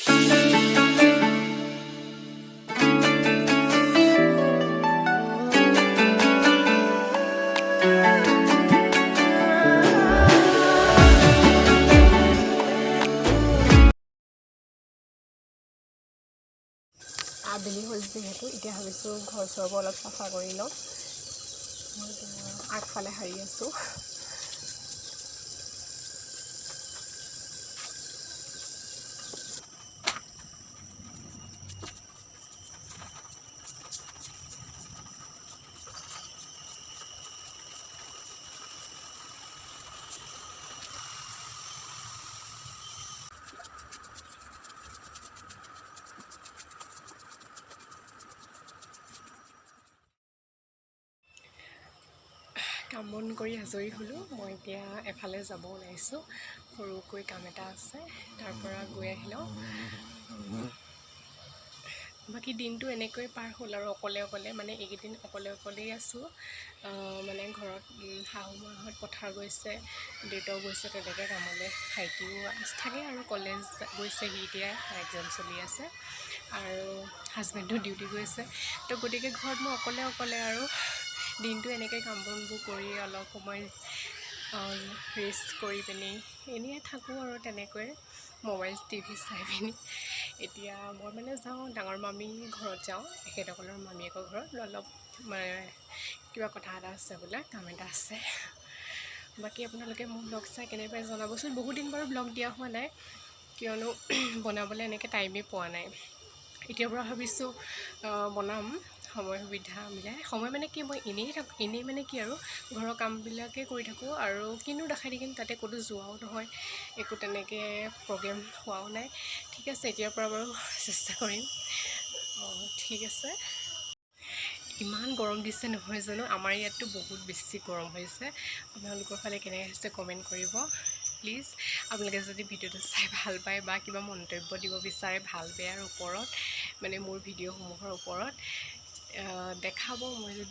আবেলি হ'ল যিহেতু এতিয়া ভাবিছোঁ ঘৰ চৰবোৰ অলপ চাফা কৰি লওঁ। মই আগফালে সাৰি আছোঁ। কাম বন কৰি আজৰি হ'লোঁ। মই এতিয়া এফালে যাব ওলাইছোঁ, সৰুকৈ কাম এটা আছে, তাৰ পৰা গৈ আহি লওঁ। বাকী দিনটো এনেকৈ পাৰ হ'ল আৰু অকলে মানে এইকেইদিন অকলেই আছোঁ। মানে ঘৰত শাহু মাহঁত পথাৰ গৈছে, দেউতাও গৈছে তেনেকৈ কামলৈ, ভাইটিও থাকে আৰু কলেজ গৈছেহি, এতিয়া এক্সাম চলি আছে, আৰু হাজবেণ্ডো ডিউটি গৈছে। তো গতিকে ঘৰত মই অকলে আৰু দিনটো এনেকৈ কাম বনবোৰ কৰি অলপ সময় ৰেষ্ট কৰি পিনি এনেই থাকোঁ আৰু তেনেকৈ মোবাইল টিভি চাই পিনি। এতিয়া মই মানে যাওঁ ডাঙৰ মামী ঘৰত যাওঁ, এখেতসকলৰ মামীয়েকৰ ঘৰত অলপ মানে কিবা কথা এটা আছে বোলে, কাম এটা আছে। বাকী আপোনালোকে মোৰ ব্লগ চাই কেনেকৈ জনাবচোন। বহুত দিন বাৰু ব্লগ দিয়া হোৱা নাই, কিয়নো বনাবলৈ এনেকৈ টাইমেই পোৱা নাই। এতিয়াৰ পৰা ভাবিছোঁ বনাম, সময় সুবিধা মিলাই। সময় মানে কি, মই এনেই মানে কি আৰু ঘৰৰ কামবিলাকেই কৰি থাকোঁ, আৰু কিনো দেখাই থাকিম, তাতে ক'তো যোৱাও নহয়, একো তেনেকৈ প্ৰগ্ৰেম হোৱাও নাই। ঠিক আছে, এতিয়াৰ পৰা বাৰু চেষ্টা কৰিম। ঠিক আছে। ইমান গৰম দিছে নহয় জানো, আমাৰ ইয়াততো বহুত বেছি গৰম হৈছে। আপোনালোকৰ ফালে কেনেকৈ হৈছে কমেণ্ট কৰিব প্লিজ। আপোনালোকে যদি ভিডিঅ'টো চাই ভাল পায় বা কিবা মন্তব্য দিব বিচাৰে ভাল বেয়াৰ ওপৰত, মানে মোৰ ভিডিঅ'সমূহৰ ওপৰত দেখাব,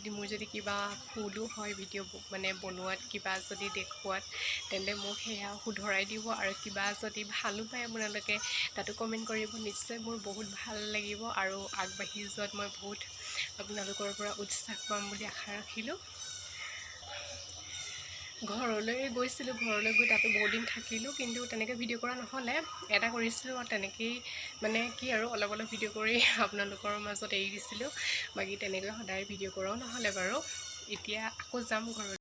মোৰ যদি কিবা ভুলো হয় ভিডিঅ' মানে বনোৱাত, কিবা যদি দেখুৱাত, তেন্তে মোক সেয়া শুধৰাই দিব। আৰু কিবা যদি ভালো পায় আপোনালোকে তাতো কমেণ্ট কৰিব, নিশ্চয় মোৰ বহুত ভাল লাগিব, আৰু আগবাঢ়ি যোৱাত মই বহুত আপোনালোকৰ পৰা উৎসাহ পাম বুলি আশা ৰাখিলোঁ। ঘৰলৈ গৈছিলোঁ, ঘৰলৈ গৈ তাতো বহুত দিন থাকিলোঁ, কিন্তু তেনেকৈ ভিডিঅ' কৰা নহ'লে। এটা কৰিছিলোঁ আৰু তেনেকেই মানে কি আৰু অলপ ভিডিঅ' কৰি আপোনালোকৰ মাজত এৰি দিছিলোঁ। বাকী তেনেকৈ সদায় ভিডিঅ' কৰাও নহ'লে বাৰু। এতিয়া আকৌ যাম ঘৰলৈ।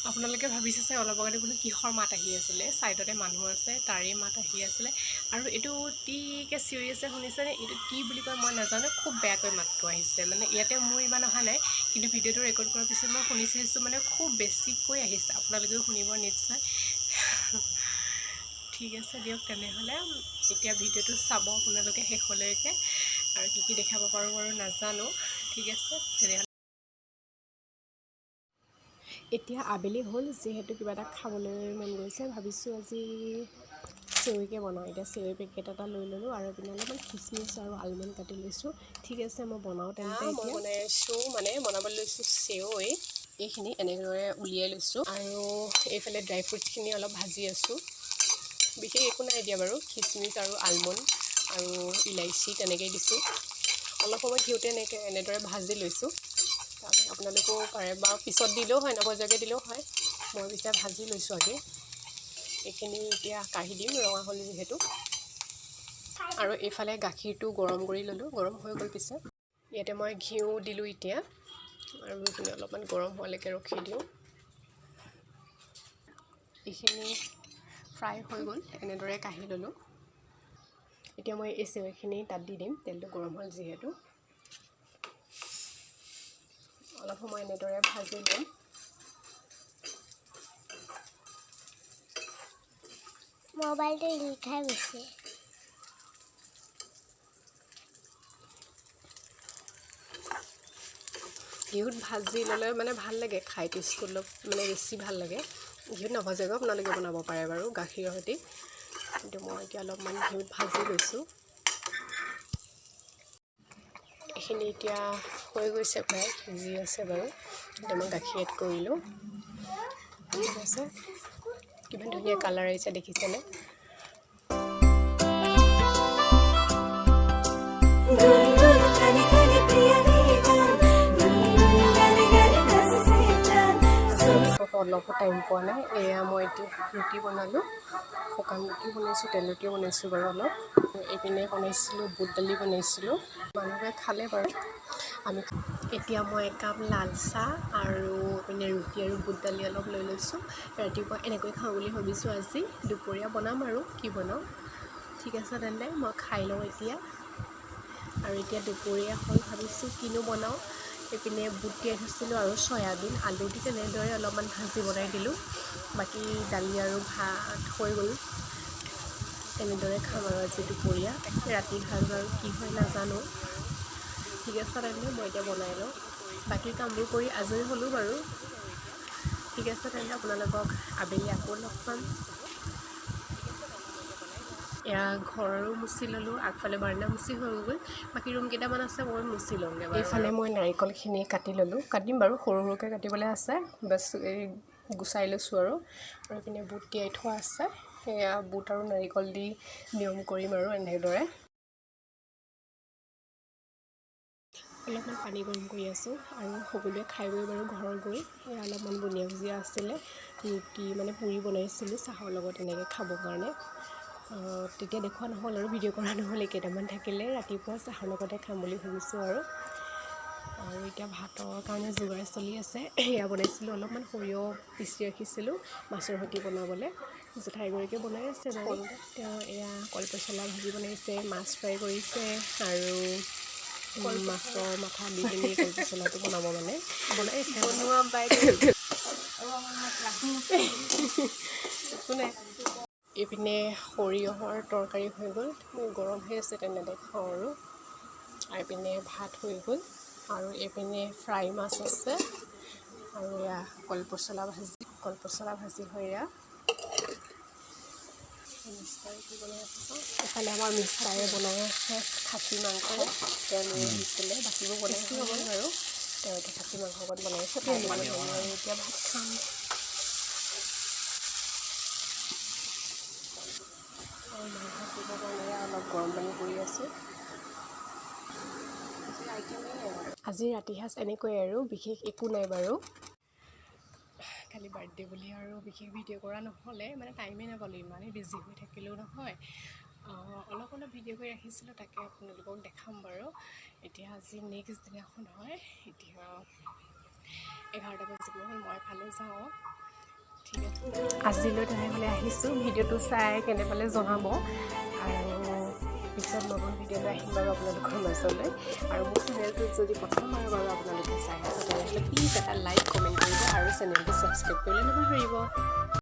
আপোনালোকে ভাবিছে চাই অলপ আগতে বোলো কিহৰ মাত আহি আছিলে, ছাইডতে মানুহ আছে তাৰেই মাত আহি আছিলে। আৰু এইটো টিকে চিঞৰি আছে, শুনিছেনে? এইটো কি বুলি কয় মই নাজানো, খুব বেয়াকৈ মাতটো আহিছে। মানে ইয়াতে মোৰ ইমান অহা নাই, কিন্তু ভিডিঅ'টো ৰেকৰ্ড কৰাৰ পিছত মই শুনি চাইছোঁ, মানে খুব বেছিকৈ আহিছে। আপোনালোকেও শুনিব নিশ্চয়। ঠিক আছে দিয়ক তেনেহ'লে, এতিয়া ভিডিঅ'টো চাব আপোনালোকে শেষলৈকে, আৰু কি দেখাব পাৰোঁ বাৰু নাজানো। ঠিক আছে তেনেহ'লে। এতিয়া আবেলি হ'ল যিহেতু কিবা এটা খাবলৈ মন গৈছে, ভাবিছোঁ আজি চেৱৈকে বনাওঁ। এতিয়া চেৱৈ পেকেট এটা লৈ ল'লোঁ, আৰু পিনে অলপমান খিচমিচ আৰু আলমণ্ড কাটি লৈছোঁ। ঠিক আছে, মই বনাওঁ তেন্তে। মই বনাইছোঁ, মানে বনাবলৈ লৈছোঁ চেৱৈ। এইখিনি এনেদৰে উলিয়াই লৈছোঁ, আৰু এইফালে ড্ৰাই ফ্ৰুটছখিনি অলপ ভাজি আছোঁ। বিশেষ একো নাই দিয়া বাৰু, খিচমিচ আৰু আলমণ্ড আৰু ইলাইচি তেনেকৈ দিছোঁ। অলপ সময় ঘিউতে এনেদৰে ভাজি লৈছোঁ। আপোনালোকেও পাৰে বা পিছত দিলেও হয়, নভজাকৈ দিলেও হয়। মই পিছে ভাজি লৈছোঁ আগে। এইখিনি এতিয়া কাঢ়ি দিম, ৰঙা হ'ল যিহেতু। আৰু এইফালে গাখীৰটো গৰম কৰি ল'লোঁ, গৰম হৈ গ'ল পিছে। ইয়াতে মই ঘিউ দিলোঁ এতিয়া, আৰু এইখিনি অলপমান গৰম হোৱালৈকে ৰখি দিওঁ। এইখিনি ফ্ৰাই হৈ গ'ল, এনেদৰে কাঢ়ি ল'লোঁ। এতিয়া মই এই চেৱৈখিনি তাত দি দিম, তেলটো গৰম হ'ল যিহেতু। অলপ সময় এনেদৰে ভাজি ল'ম। মোবাইলটো লিখাই গৈছে। ঘিউত ভাজি ল'লে মানে ভাল লাগে খাই, টেষ্টটো অলপ মানে বেছি ভাল লাগে। ঘিউত নভজাকৈ আপোনালোকে বনাব পাৰে বাৰু গাখীৰৰ সৈতে, কিন্তু মই এতিয়া অলপমান ঘিউত ভাজি লৈছোঁ। এইখিনি এতিয়া হৈ গৈছে, প্ৰায় সিজি আছে বাৰু। এতিয়া মই গাখীৰ এড কৰিলোঁ। ঠিক আছে, কিমান ধুনীয়া কালাৰ আহিছে দেখিছেনে? অলপ টাইম পোৱা নাই এয়া মই এতিয়া ৰুটি বনালোঁ শুকান ৰুটি বনাইছোঁ তেল ৰুটি বনাইছোঁ বাৰু অলপ এইপিনে বনাইছিলোঁ বুট দালি বনাইছিলোঁ মানুহে খালে বাৰু আমি এতিয়া মই একাপ লাল চাহ আৰু এইপিনে ৰুটি আৰু বুট দালি অলপ লৈ লৈছোঁ ৰাতিপুৱা এনেকৈ খাওঁ বুলি ভাবিছোঁ আজি দুপৰীয়া বনাম আৰু কি বনাওঁ ঠিক আছে তেন্তে মই খাই লওঁ এতিয়া আৰু এতিয়া দুপৰীয়া হ'ল ভাবিছোঁ কিনো বনাওঁ এইপিনে বুট তিয়াই থৈছিলোঁ আৰু চয়াবিন আলু দি তেনেদৰে অলপমান ভাজি বনাই দিলোঁ বাকী দালি আৰু ভাত হৈ গ'ল তেনেদৰে খাম আৰু আজি দুপৰীয়া ৰাতি সাঁজ আৰু কি হয় নাজানো ঠিক আছে তেন্তে মই এতিয়া বনাই লওঁ বাকী কামবোৰ কৰি আজৰি হ'লোঁ বাৰু ঠিক আছে তেন্তে আপোনালোকক আবেলি আকৌ লগ পাম এয়া ঘৰৰো মুচি ল'লোঁ আগফালে বাৰাণ্ডা মুচি হৈ গ'ল বাকী ৰুম কেইটামান আছে মই মুচি লওঁগৈ বাৰু এইফালে মই নাৰিকলখিনি কাটি ল'লোঁ কাটিম বাৰু সৰু সৰুকৈ কাটিবলৈ আছে বাছ এই গুচাই লৈছোঁ আৰু এইপিনে বুট তিয়াই থোৱা আছে সেয়া বুট আৰু নাৰিকল দি নিয়ম কৰিম আৰু এনেদৰে অলপমান পানী গৰম কৰি আছোঁ আৰু সকলোৱে খাই গৈ বাৰু ঘৰত গৈ সেয়া অলপমান বুনিয়া ভুজিয়া আছিলে ৰুটি মানে পুৰি বনাইছিলোঁ চাহৰ লগত এনেকৈ খাবৰ কাৰণে তেতিয়া দেখুওৱা নহ'ল আৰু ভিডিঅ' কৰা নহ'ল কেইটামান থাকিলে ৰাতিপুৱা চাহৰ লগতে খাম বুলি ভাবিছোঁ আৰু এতিয়া ভাতৰ কাৰণে যোগাৰ চলি আছে এয়া বনাইছিলোঁ অলপমান সৰিয়হ পিচি ৰাখিছিলোঁ মাছৰ সৈতে বনাবলৈ জেঠাইগৰাকীয়ে বনাই আছে বাৰু তেওঁ এয়া কলপচলা ভাজি বনাইছে মাছ ফ্ৰাই কৰিছে আৰু মাছৰ মাথা দি পিনি কলপচলাটো বনাব মানে বনাইছে বনোৱা বাইদেউ এইপিনে সৰিয়হৰ তৰকাৰী হৈ গ'ল গৰম হৈ আছে তেনেকৈ খাওঁ আৰু এইপিনে ভাত হৈ গ'ল আৰু এইপিনে ফ্ৰাই মাছ আছে আৰু এয়া কলপচলা ভাজি হয় এয়া এফালে আমাৰ মিষ্টাৰে বনাই আছে খাচী মাংস তেওঁ লৈ আহিছিলে বাকীবোৰ বনাইছোঁ হ'ব বাৰু তেওঁ এতিয়া খাচী মাংস অকণ বনাইছে আৰু এতিয়া ভাত খাম মাংস দিব কাৰণে অলপ গৰম পানী কৰি আছোঁ আজি ৰাতি সাঁজ এনেকৈ আৰু বিশেষ একো নাই বাৰু খালি বাৰ্থডে বুলি আৰু বিশেষ ভিডিঅ' কৰা নহ'লে মানে টাইমেই নাপালোঁ ইমানেই বিজি হৈ থাকিলেও নহয় অলপ ভিডিঅ' কৰি ৰাখিছিলোঁ তাকে আপোনালোকক দেখাম বাৰু এতিয়া আজি নেক্সট দিনাখন হয় এতিয়া 11টা বাজিব হ'ল মই এফালে যাওঁ ঠিক আছে আজিলৈ তেনেহ'লে আহিছোঁ ভিডিঅ'টো চাই কেনে পালে জনাব আৰু পিছত নতুন ভিডিঅ' লৈ আহিম বাৰু আপোনালোকৰ মাজলৈ আৰু মোৰ চেনেলটোত যদি প্ৰথমবাৰ বাৰু আপোনালোকে চাই আছে তেনেহ'লে প্লিজ এটা লাইক কমেণ্ট কৰিব আৰু চেনেলটো ছাবস্ক্ৰাইব কৰিলে নাপাহৰিব